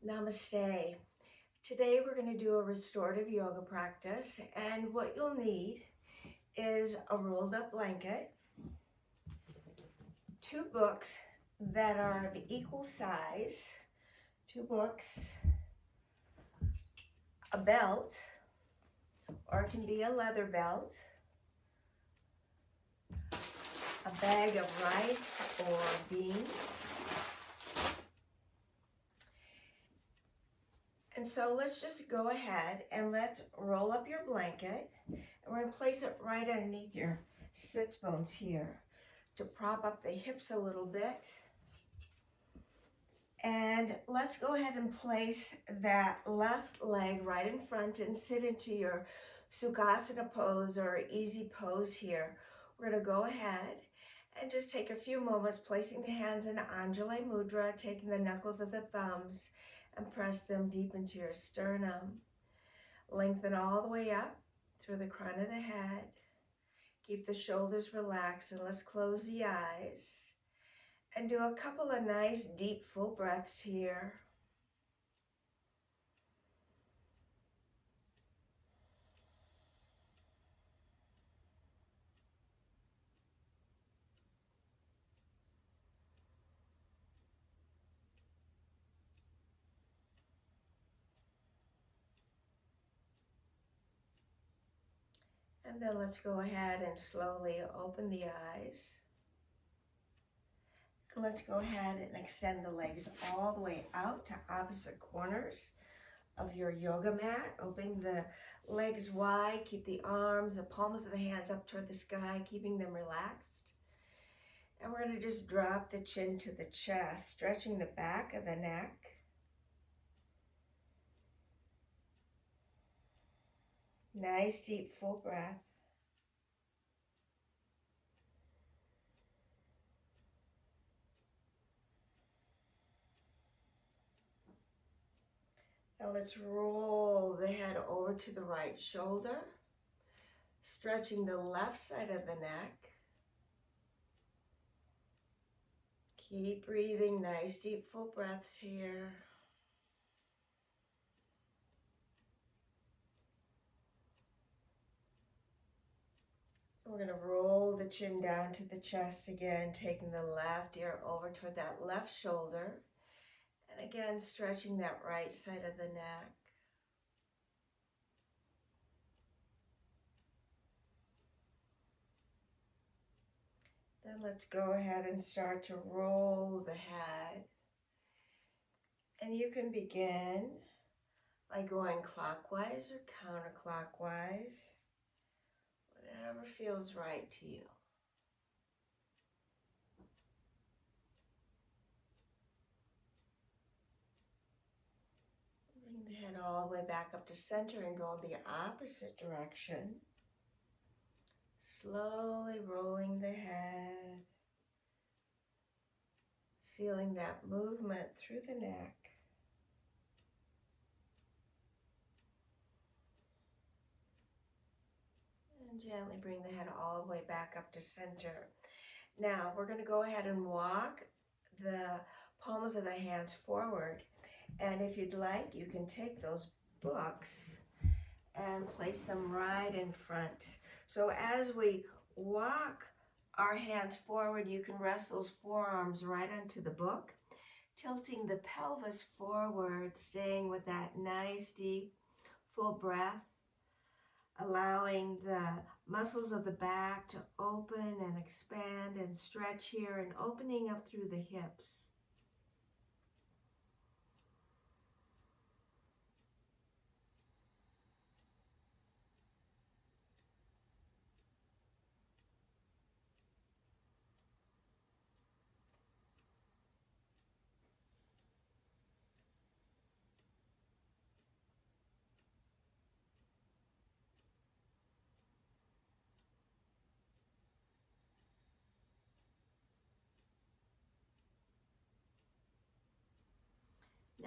Namaste. Today we're going to do a restorative yoga practice, and what you'll need is a rolled up blanket, 2 books that are of equal size, 2 books, a belt, or it can be a leather belt, a bag of rice or beans. And so let's just go ahead and let's roll up your blanket, and we're going to place it right underneath your sits bones here to prop up the hips a little bit. And let's go ahead and place that left leg right in front and sit into your Sukhasana pose or easy pose here. We're going to go ahead and just take a few moments placing the hands in Anjali Mudra, taking the knuckles of the thumbs and press them deep into your sternum. Lengthen all the way up through the crown of the head. Keep the shoulders relaxed, and let's close the eyes and do a couple of nice deep full breaths here. And then let's go ahead and slowly open the eyes. And let's go ahead and extend the legs all the way out to opposite corners of your yoga mat. Open the legs wide, keep the arms, the palms of the hands up toward the sky, keeping them relaxed. And we're going to just drop the chin to the chest, stretching the back of the neck. Nice deep full breath. Now let's roll the head over to the right shoulder, stretching the left side of the neck. Keep breathing, nice deep full breaths here. We're going to roll the chin down to the chest again, taking the left ear over toward that left shoulder. And again, stretching that right side of the neck. Then let's go ahead and start to roll the head. And you can begin by going clockwise or counterclockwise, whatever feels right to you. Bring the head all the way back up to center and go in the opposite direction. Slowly rolling the head, feeling that movement through the neck. And gently bring the head all the way back up to center. Now we're going to go ahead and walk the palms of the hands forward. And if you'd like, you can take those books and place them right in front. So as we walk our hands forward, you can rest those forearms right onto the book, tilting the pelvis forward, staying with that nice deep full breath, allowing the muscles of the back to open and expand and stretch here, and opening up through the hips.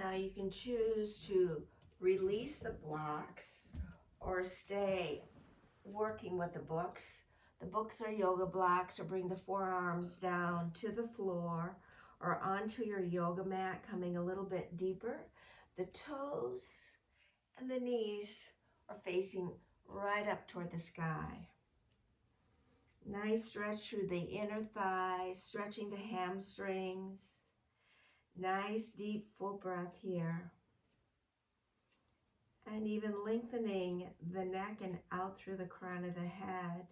Now you can choose to release the blocks or stay working with the books. The books are yoga blocks, or bring the forearms down to the floor or onto your yoga mat, coming a little bit deeper The toes and the knees are facing right up toward the sky. Nice stretch through the inner thighs, stretching the hamstrings. Nice deep full breath here. And even lengthening the neck and out through the crown of the head.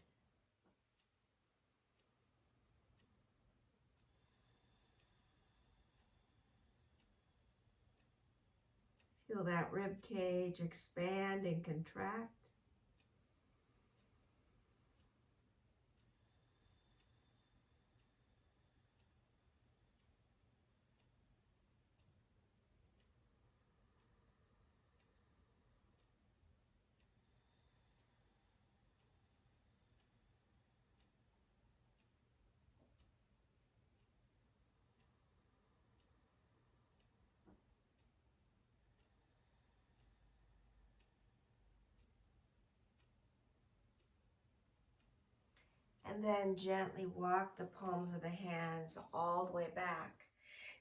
Feel that rib cage expand and contract. And then gently walk the palms of the hands all the way back.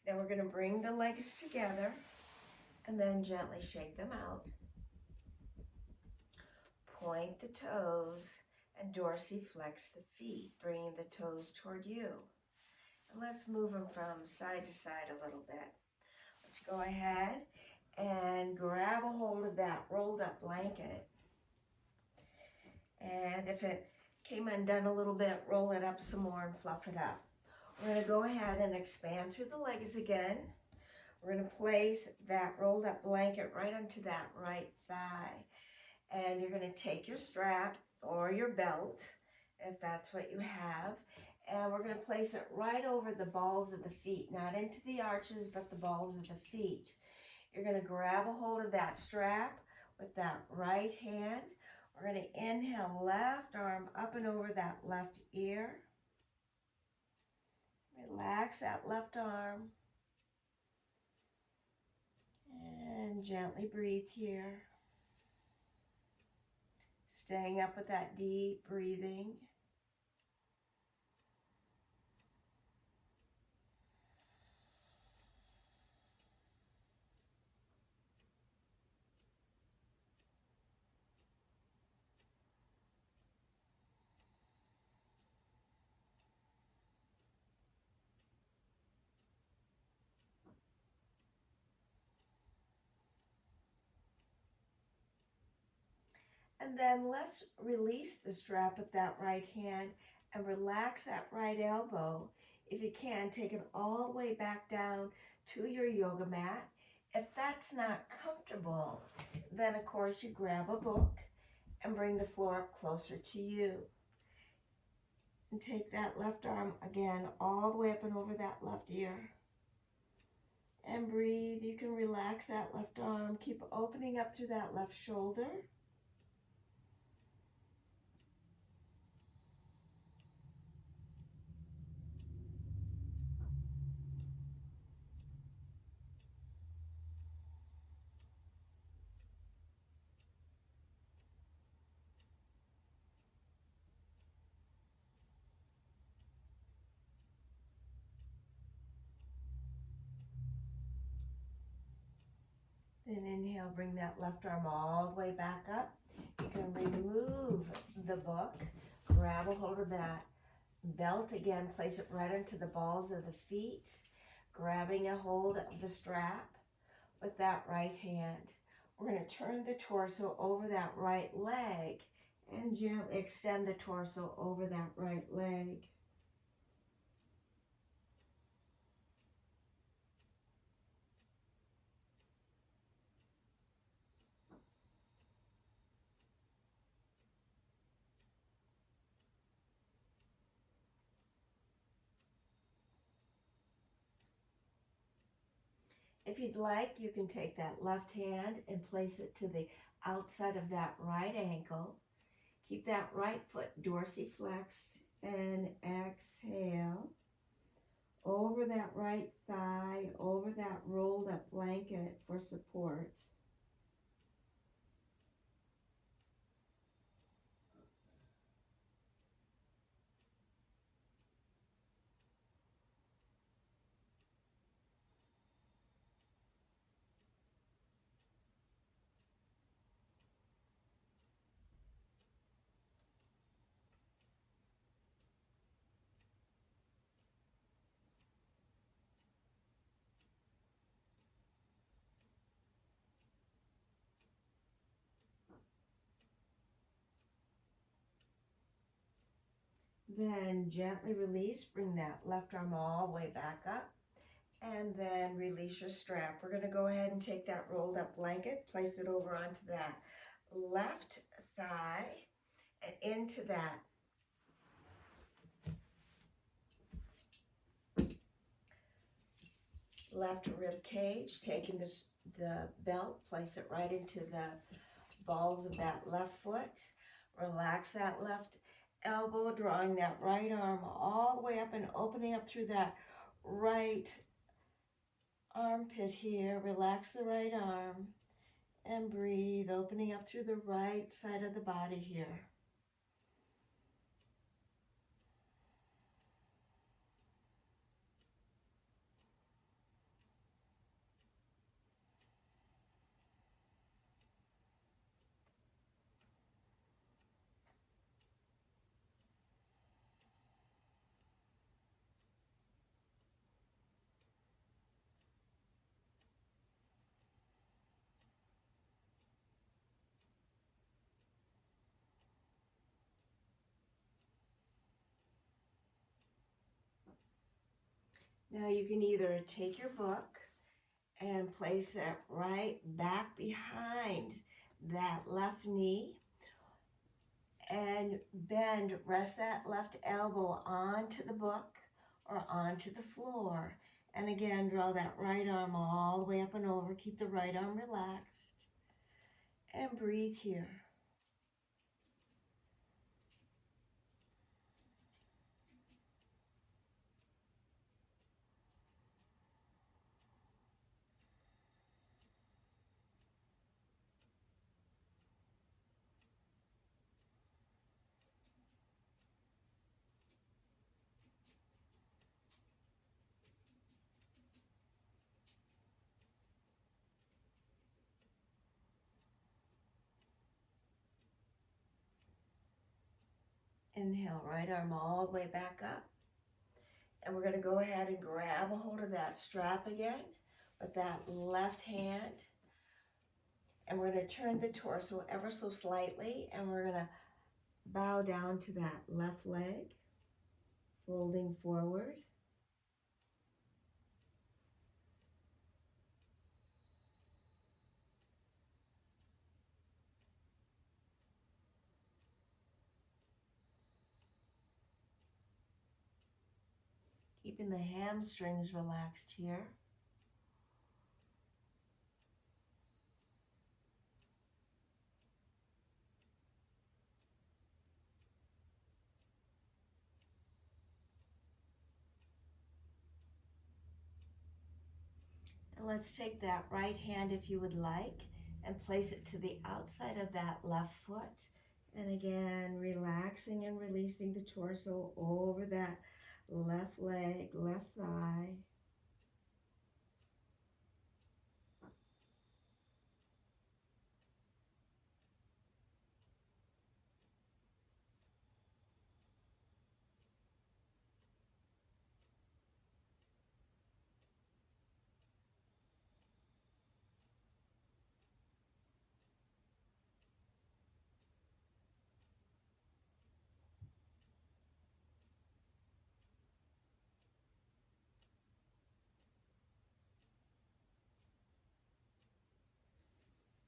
Now we're going to bring the legs together and then gently shake them out. Point the toes and dorsiflex the feet, bringing the toes toward you. And let's move them from side to side a little bit. Let's go ahead and grab a hold of that rolled up blanket. And if it came undone a little bit, roll it up some more and fluff it up. We're going to go ahead and expand through the legs again. We're going to place that rolled up blanket right onto that right thigh. And you're going to take your strap or your belt, if that's what you have, and we're going to place it right over the balls of the feet, not into the arches, but the balls of the feet. You're going to grab a hold of that strap with that right hand. We're going to inhale, left arm up and over that left ear. Relax that left arm. And gently breathe here. Staying up with that deep breathing. And then let's release the strap with that right hand and relax that right elbow. If you can, take it all the way back down to your yoga mat. If that's not comfortable, then of course you grab a book and bring the floor up closer to you. And take that left arm again all the way up and over that left ear. And breathe. You can relax that left arm. Keep opening up through that left shoulder. Then inhale, bring that left arm all the way back up. You can remove the book, grab a hold of that belt again, place it right into the balls of the feet, grabbing a hold of the strap with that right hand. We're going to turn the torso over that right leg and gently extend the torso over that right leg. If you'd like, you can take that left hand and place it to the outside of that right ankle. Keep that right foot dorsiflexed and exhale over that right thigh, over that rolled up blanket for support. Then gently release, bring that left arm all the way back up, and then release your strap. We're going to go ahead and take that rolled up blanket, place it over onto that left thigh and into that left rib cage, taking the belt, place it right into the balls of that left foot. Relax that left elbow, drawing that right arm all the way up and opening up through that right armpit here. Relax the right arm and breathe, opening up through the right side of the body here. Now you can either take your book and place it right back behind that left knee and bend, rest that left elbow onto the book or onto the floor. And again, draw that right arm all the way up and over. Keep the right arm relaxed and breathe here. Inhale, right arm all the way back up. And we're going to go ahead and grab a hold of that strap again with that left hand. And we're going to turn the torso ever so slightly, and we're going to bow down to that left leg, folding forward. Keeping the hamstrings relaxed here. And let's take that right hand, if you would like, and place it to the outside of that left foot. And again, relaxing and releasing the torso over that left leg, left thigh.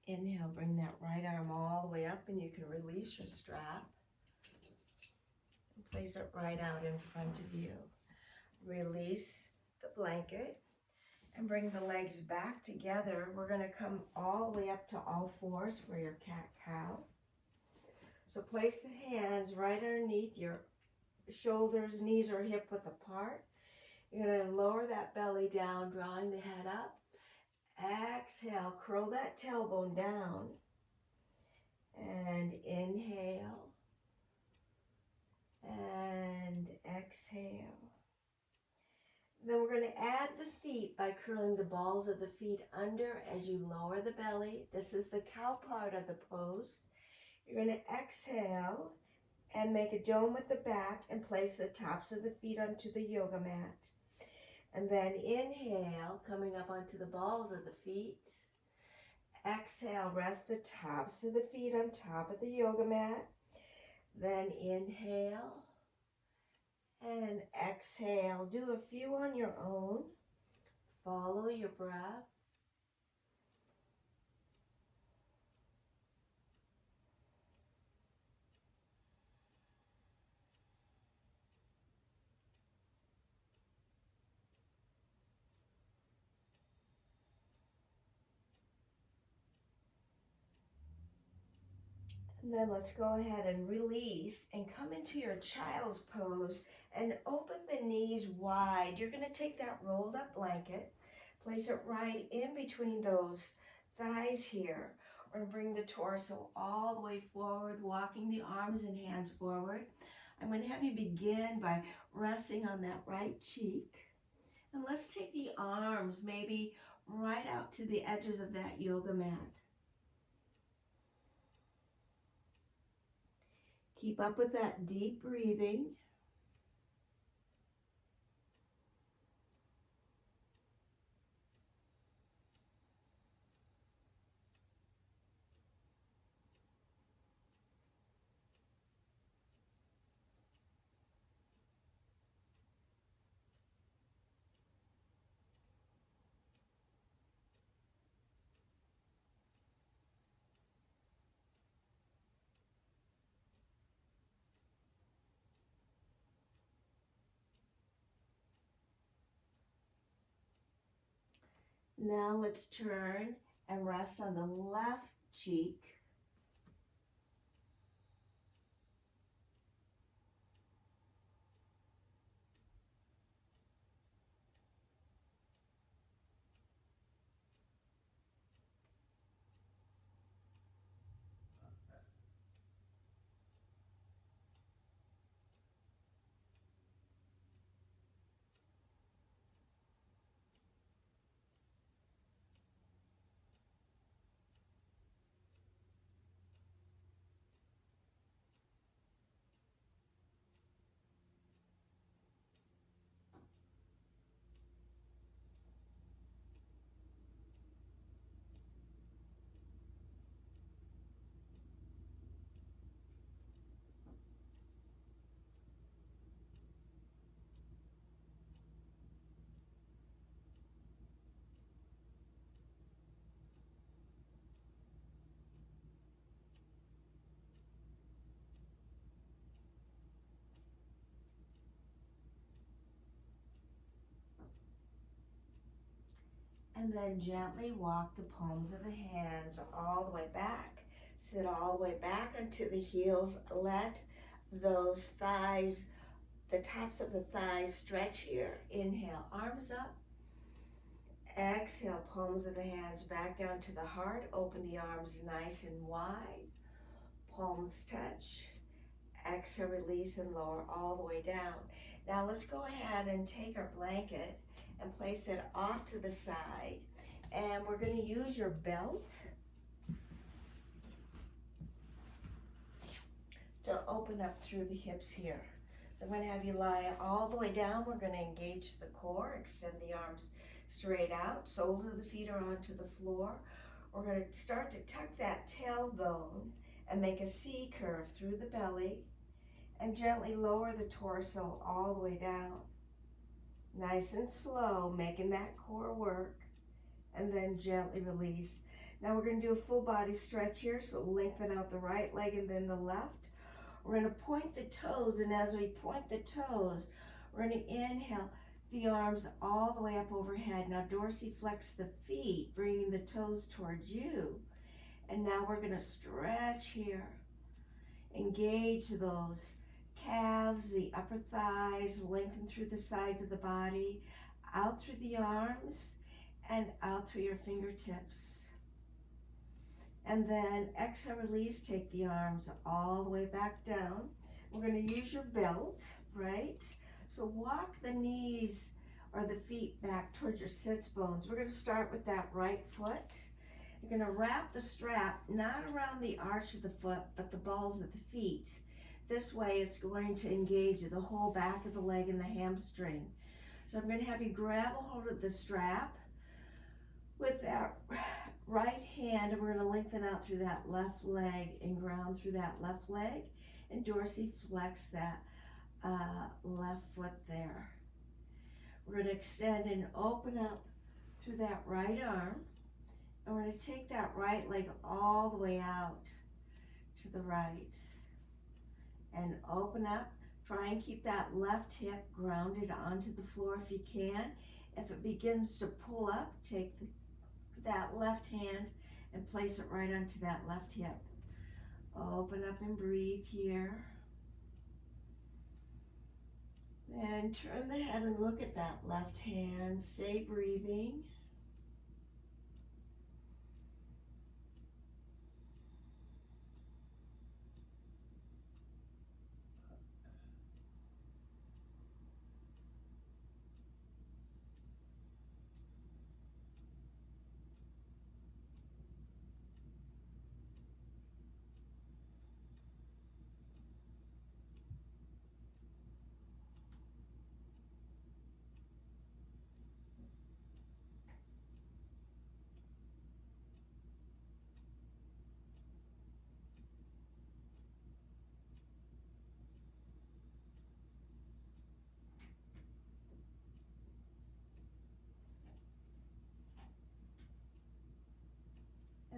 Inhale, bring that right arm all the way up, and you can release your strap and place it right out in front of you. Release the blanket and bring the legs back together. We're going to come all the way up to all fours for your cat-cow. So place the hands right underneath your shoulders, knees or hip width apart. You're going to lower that belly down, drawing the head up. Exhale, curl that tailbone down. And inhale. And exhale. Then we're going to add the feet by curling the balls of the feet under as you lower the belly. This is the cow part of the pose. You're going to exhale and make a dome with the back and place the tops of the feet onto the yoga mat. And then inhale, coming up onto the balls of the feet. Exhale, rest the tops of the feet on top of the yoga mat. Then inhale And exhale. Do a few on your own. Follow your breath. And then let's go ahead and release and come into your child's pose and open the knees wide. You're going to take that rolled up blanket, place it right in between those thighs here. We're going to bring the torso all the way forward, walking the arms and hands forward. I'm going to have you begin by resting on that right cheek. And let's take the arms maybe right out to the edges of that yoga mat. Keep up with that deep breathing. Now let's turn and rest on the left cheek. And then gently walk the palms of the hands all the way back. Sit all the way back onto the heels. Let those thighs, the tops of the thighs stretch here. Inhale, arms up. Exhale, palms of the hands back down to the heart. Open the arms nice and wide. Palms touch. Exhale, release and lower all the way down. Now let's go ahead and take our blanket and place it off to the side. And we're going to use your belt to open up through the hips here. So I'm going to have you lie all the way down. We're going to engage the core, extend the arms straight out. Soles of the feet are onto the floor. We're going to start to tuck that tailbone and make a C curve through the belly and gently lower the torso all the way down. Nice and slow, making that core work, and then gently release. Now we're going to do a full body stretch here, so lengthen out the right leg and then the left. We're going to point the toes, and as we point the toes, we're going to inhale the arms all the way up overhead. Now dorsiflex the feet, bringing the toes towards you. And now we're going to stretch here. Engage those calves, the upper thighs, lengthen through the sides of the body, out through the arms, and out through your fingertips. And then exhale, release, take the arms all the way back down. We're going to use your belt, right? So walk the knees or the feet back towards your sits bones. We're going to start with that right foot. You're going to wrap the strap not around the arch of the foot, but the balls of the feet. This way it's going to engage the whole back of the leg and the hamstring. So I'm going to have you grab a hold of the strap with that right hand, and we're going to lengthen out through that left leg and ground through that left leg and dorsiflex that left foot there. We're going to extend and open up through that right arm. And we're going to take that right leg all the way out to the right. And open up. Try and keep that left hip grounded onto the floor if you can. If it begins to pull up, take that left hand and place it right onto that left hip. Open up and breathe here. Then turn the head and look at that left hand. Stay breathing.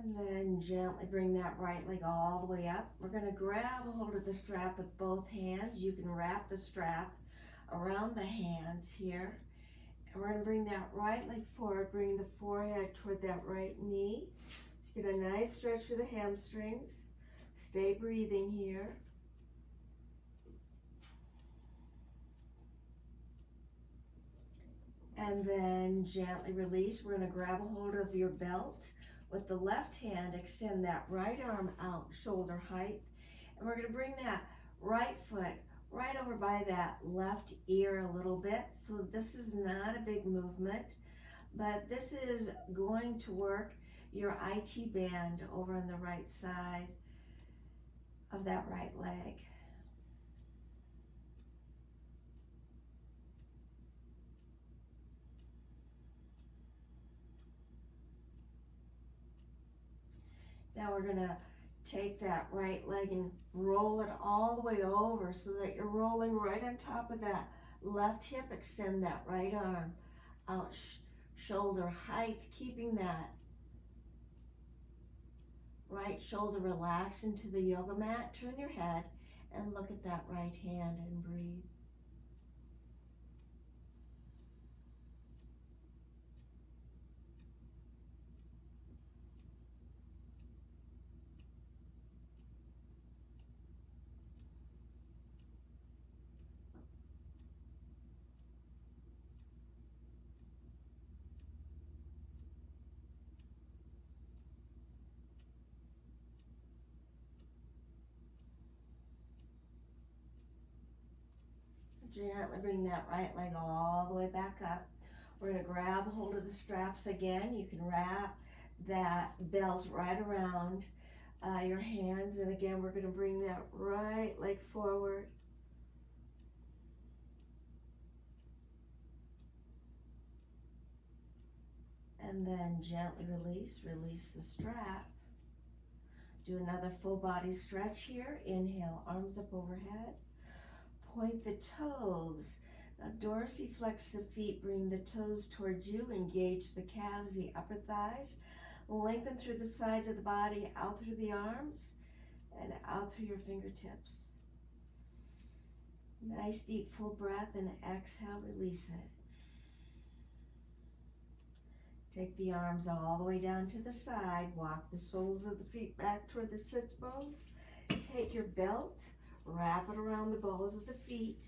And then gently bring that right leg all the way up. We're going to grab a hold of the strap with both hands. You can wrap the strap around the hands here. And we're going to bring that right leg forward, bring the forehead toward that right knee. So get a nice stretch through the hamstrings. Stay breathing here. And then gently release. We're going to grab a hold of your belt. With the left hand, extend that right arm out, shoulder height. And we're going to bring that right foot right over by that left ear a little bit. So this is not a big movement, but this is going to work your IT band over on the right side of that right leg. Now we're going to take that right leg and roll it all the way over so that you're rolling right on top of that left hip. Extend that right arm out, shoulder height, keeping that right shoulder relaxed into the yoga mat. Turn your head and look at that right hand and breathe. Gently bring that right leg all the way back up. We're going to grab a hold of the straps again. You can wrap that belt right around your hands. And again, we're going to bring that right leg forward. And then gently release the strap. Do another full body stretch here. Inhale, arms up overhead. Point the toes. Now dorsiflex the feet, bring the toes towards you, engage the calves, the upper thighs. Lengthen through the sides of the body, out through the arms, and out through your fingertips. Nice deep full breath, and exhale, release it. Take the arms all the way down to the side. Walk the soles of the feet back toward the sits bones. Take your belt, wrap it around the balls of the feet,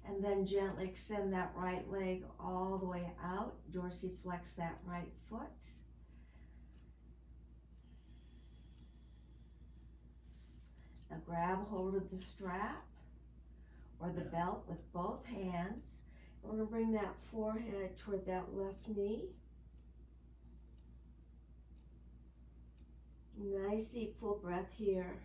and then gently extend that right leg all the way out. Dorsiflex that right foot. Now grab hold of the strap or the belt with both hands. We're going to bring that forehead toward that left knee. Nice deep full breath here.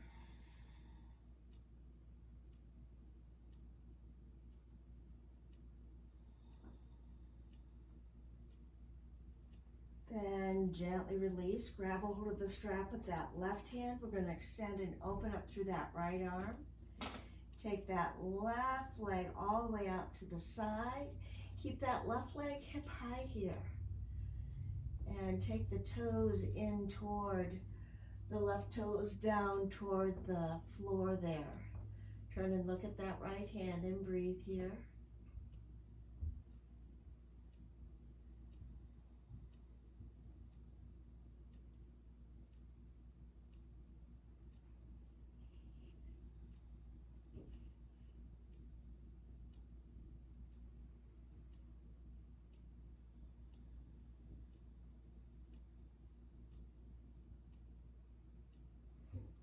Then gently release, grab a hold of the strap with that left hand. We're going to extend and open up through that right arm. Take that left leg all the way out to the side. Keep that left leg hip high here. And take the toes in toward, the left toes down toward the floor there. Turn and look at that right hand and breathe here.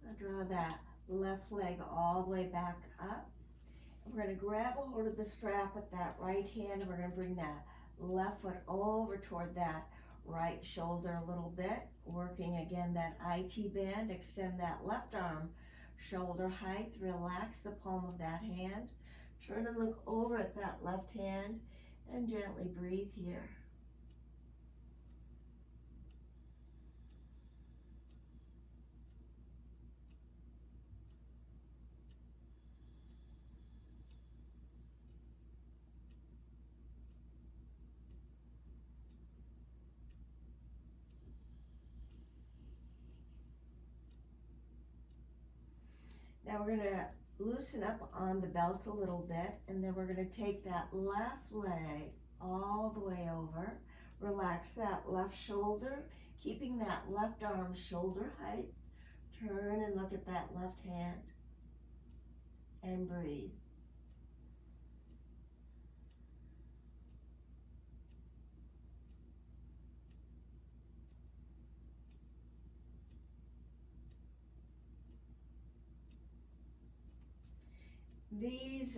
Now draw that left leg all the way back up. We're going to grab a hold of the strap with that right hand. We're going to bring that left foot over toward that right shoulder a little bit. Working again that IT band. Extend that left arm shoulder height. Relax the palm of that hand. Turn and look over at that left hand and gently breathe here. Now we're going to loosen up on the belt a little bit, and then we're going to take that left leg all the way over. Relax that left shoulder, keeping that left arm shoulder height. Turn and look at that left hand and breathe. These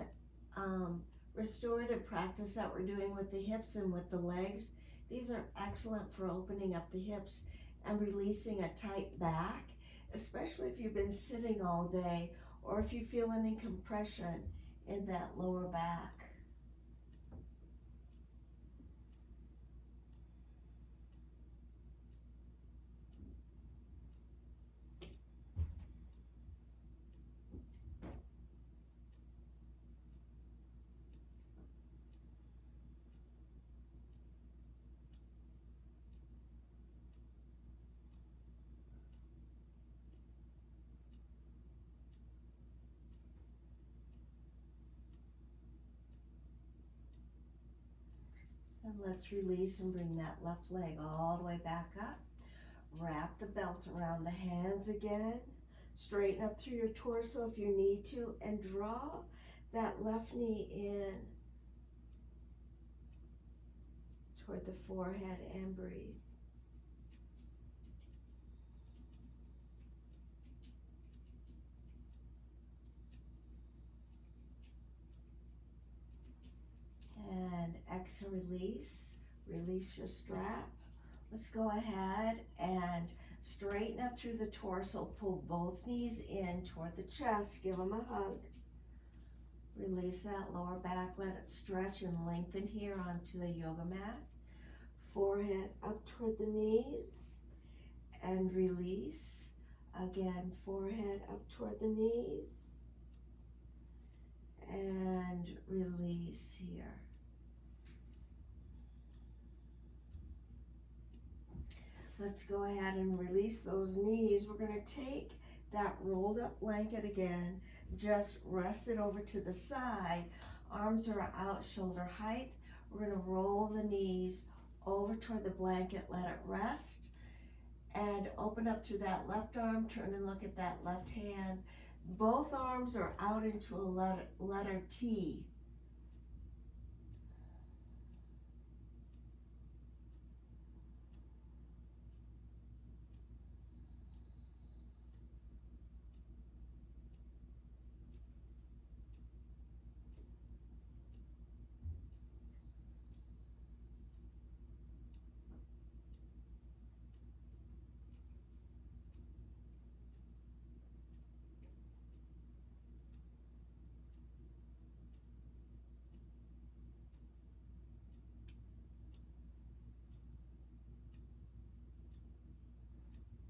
restorative practice that we're doing with the hips and with the legs, these are excellent for opening up the hips and releasing a tight back, especially if you've been sitting all day or if you feel any compression in that lower back. And let's release and bring that left leg all the way back up. Wrap the belt around the hands again. Straighten up through your torso if you need to, and draw that left knee in toward the forehead and breathe. And exhale, release. Release your strap. Let's go ahead and straighten up through the torso. Pull both knees in toward the chest. Give them a hug. Release that lower back. Let it stretch and lengthen here onto the yoga mat. Forehead up toward the knees. And release. Again, forehead up toward the knees. And release here. Let's go ahead and release those knees. We're going to take that rolled up blanket again, just rest it over to the side. Arms are out shoulder height. We're going to roll the knees over toward the blanket, let it rest, and open up through that left arm. Turn and look at that left hand. Both arms are out into a letter T.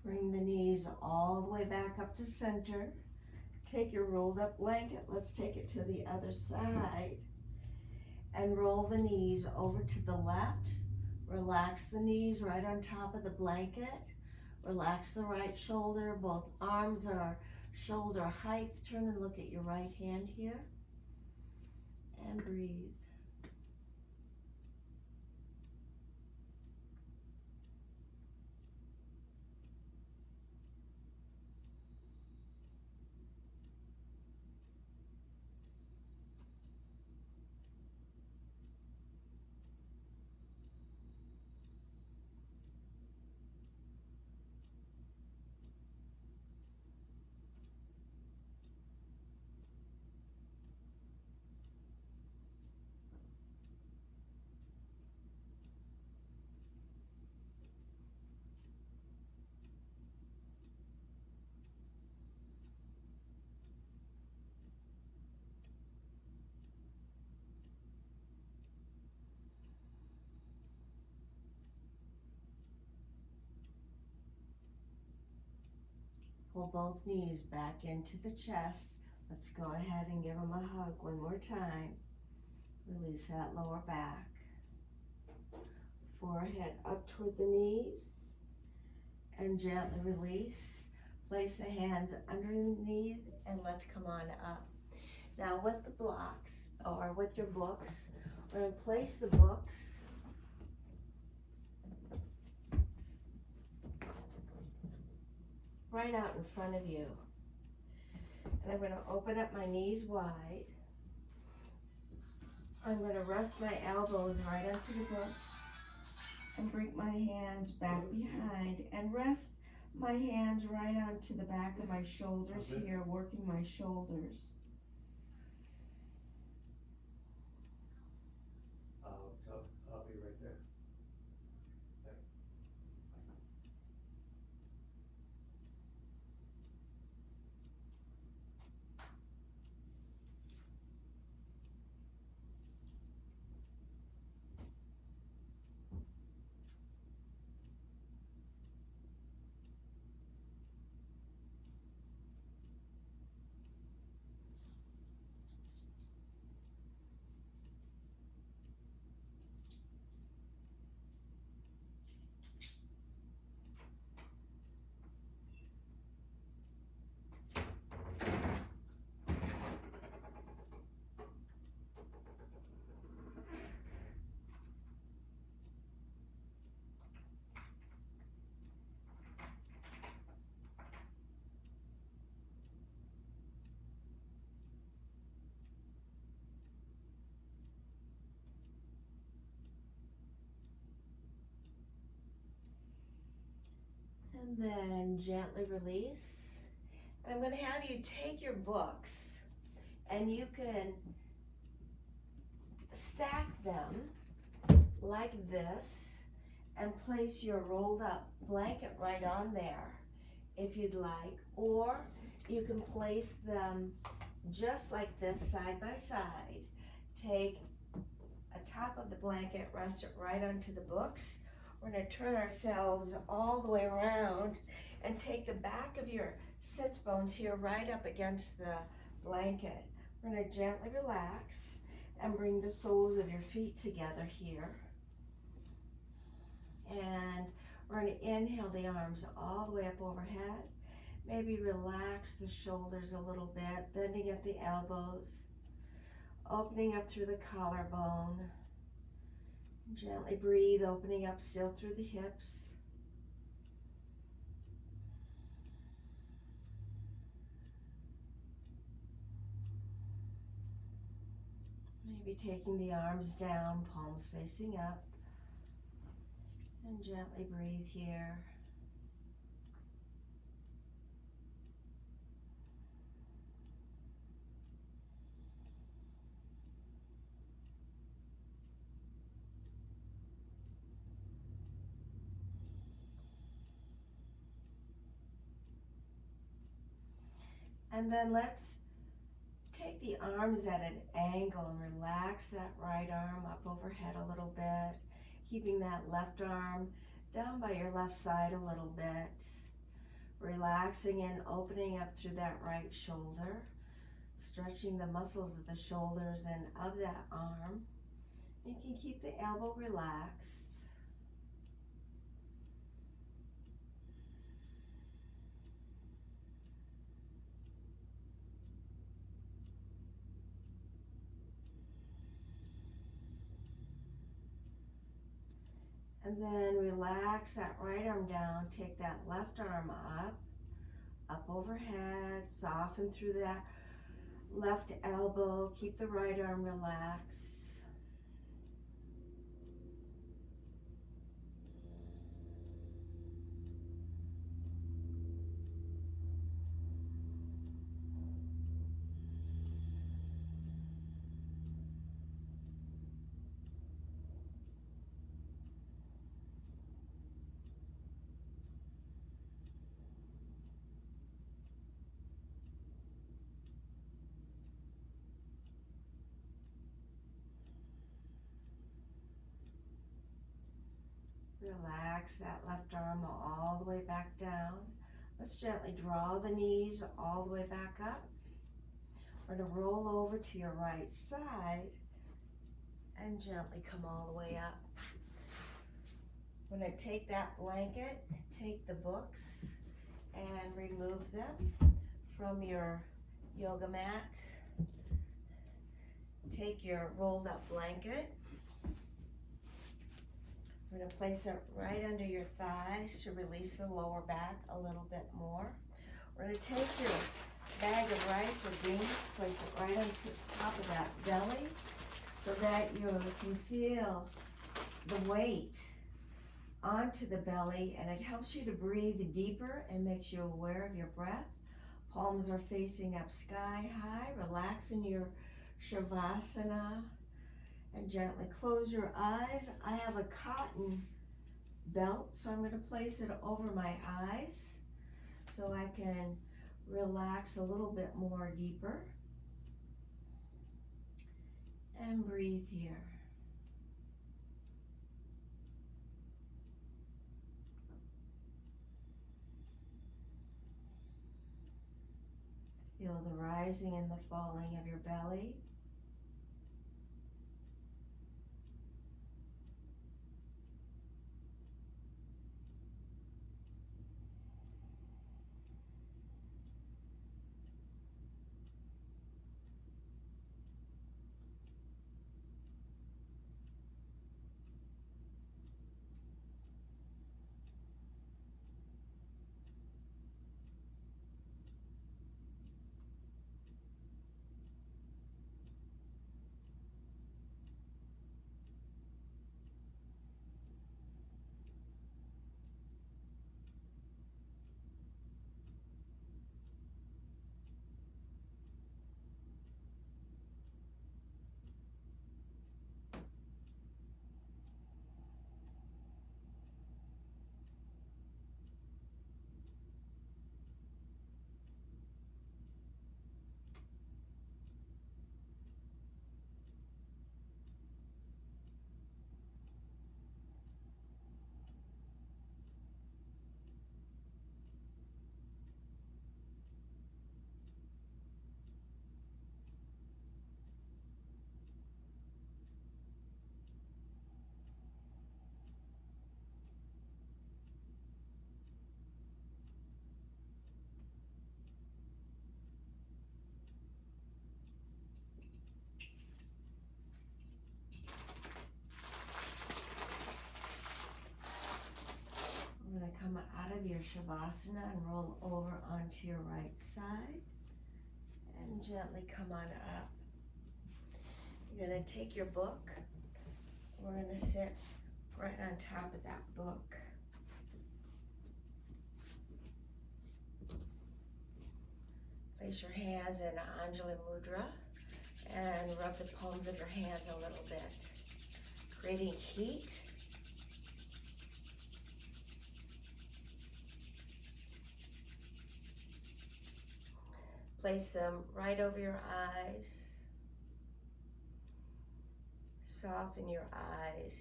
Bring the knees all the way back up to center. Take your rolled up blanket, let's take it to the other side, and roll the knees over to the left. Relax the knees right on top of the blanket. Relax the right shoulder, both arms are shoulder height. Turn and look at your right hand here, and breathe. Pull both knees back into the chest. Let's go ahead and give them a hug one more time. Release that lower back. Forehead up toward the knees, and gently release. Place the hands underneath and let's come on up. Now with the blocks, or with your books, we're going to place the books right out in front of you. And I'm going to open up my knees wide. I'm going to rest my elbows right onto the books and bring my hands back behind and rest my hands right onto the back of my shoulders here, working my shoulders. I'll be right there. And then gently release. And I'm going to have you take your books and you can stack them like this and place your rolled up blanket right on there if you'd like, or you can place them just like this side by side. Take a top of the blanket, rest it right onto the books. We're going to turn ourselves all the way around and take the back of your sits bones here right up against the blanket. We're going to gently relax and bring the soles of your feet together here. And we're going to inhale the arms all the way up overhead. Maybe relax the shoulders a little bit, bending at the elbows, opening up through the collarbone. Gently breathe, opening up still through the hips. Maybe taking the arms down, palms facing up. And gently breathe here. And then let's take the arms at an angle and relax that right arm up overhead a little bit, keeping that left arm down by your left side a little bit. Relaxing and opening up through that right shoulder, stretching the muscles of the shoulders and of that arm. You can keep the elbow relaxed. And then relax that right arm down, take that left arm up overhead, soften through that left elbow, keep the right arm relaxed. Relax that left arm all the way back down. Let's gently draw the knees all the way back up. We're going to roll over to your right side and gently come all the way up. We're going to take that blanket, take the books, and remove them from your yoga mat. Take your rolled up blanket. We're going to place it right under your thighs to release the lower back a little bit more. We're going to take your bag of rice or beans, place it right on top of that belly so that you can feel the weight onto the belly, and it helps you to breathe deeper and makes you aware of your breath. Palms are facing up sky high. Relax in your Shavasana and gently close your eyes. I have a cotton belt, so I'm going to place it over my eyes so I can relax a little bit more deeper. And breathe here. Feel the rising and the falling of your belly. We're going to come out of your Shavasana and roll over onto your right side and gently come on up. You're going to take your book. We're going to sit right on top of that book. Place your hands in Anjali Mudra and rub the palms of your hands a little bit, creating heat. Place them right over your eyes. Soften your eyes.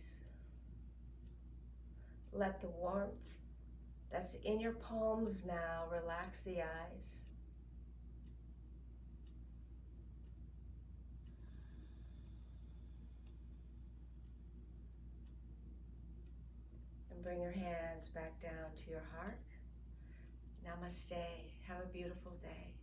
Let the warmth That's in your palms now. Relax the eyes. And bring your hands back down to your heart. Namaste. Have a beautiful day.